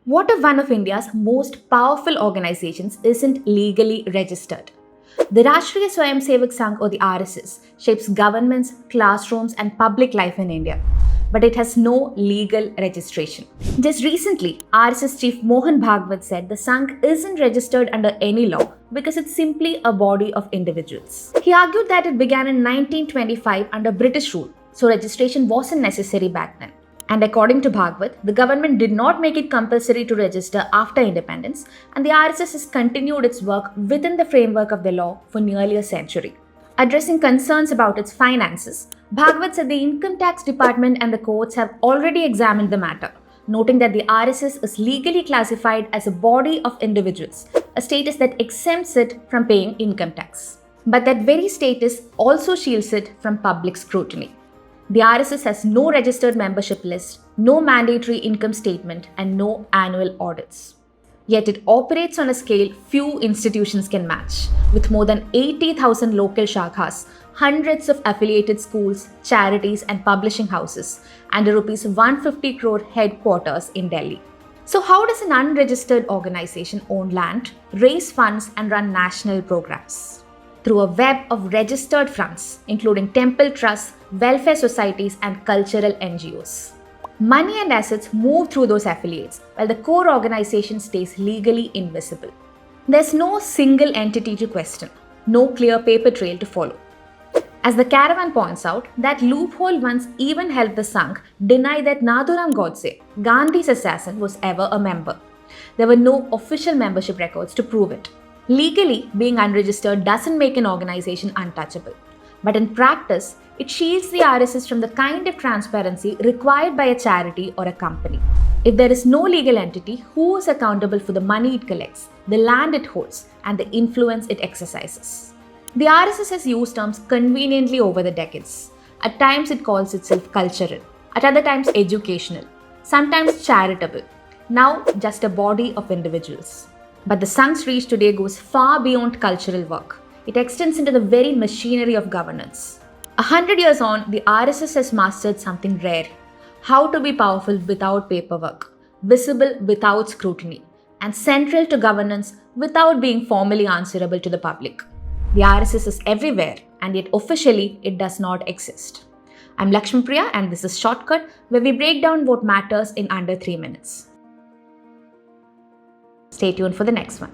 What if one of India's most powerful organizations isn't legally registered? The Rashtriya Swayamsevak Sangh or the RSS shapes governments, classrooms, and public life in India, but it has no legal registration. Just recently, RSS chief Mohan Bhagwat said the Sangh isn't registered under any law because it's simply a body of individuals. He argued that it began in 1925 under British rule, so registration wasn't necessary back then. And according to Bhagwat, the government did not make it compulsory to register after independence, and the RSS has continued its work within the framework of the law for nearly a century. Addressing concerns about its finances, Bhagwat said the Income Tax Department and the courts have already examined the matter, noting that the RSS is legally classified as a body of individuals, a status that exempts it from paying income tax. But that very status also shields it from public scrutiny. The RSS has no registered membership list, no mandatory income statement, and no annual audits. Yet it operates on a scale few institutions can match, with more than 80,000 local shakhas, hundreds of affiliated schools, charities, and publishing houses, and a Rs 150 crore headquarters in Delhi. So, how does an unregistered organization own land, raise funds, and run national programs? Through a web of registered fronts, including temple trusts, welfare societies, and cultural NGOs. Money and assets move through those affiliates, while the core organization stays legally invisible. There's no single entity to question, no clear paper trail to follow. As the Caravan points out, that loophole once even helped the Sangh deny that Nathuram Godse, Gandhi's assassin, was ever a member. There were no official membership records to prove it. Legally, being unregistered doesn't make an organization untouchable. But in practice, it shields the RSS from the kind of transparency required by a charity or a company. If there is no legal entity, who is accountable for the money it collects, the land it holds, and the influence it exercises? The RSS has used terms conveniently over the decades. At times, it calls itself cultural, at other times, educational, sometimes charitable, now just a body of individuals. But the Sangh's reach today goes far beyond cultural work. It extends into the very machinery of governance. 100 years on, the RSS has mastered something rare: how to be powerful without paperwork, visible without scrutiny, and central to governance without being formally answerable to the public. The RSS is everywhere, and yet officially it does not exist. I'm Lakshmi Priya, and this is Shortcut, where we break down what matters in under 3 minutes. Stay tuned for the next one.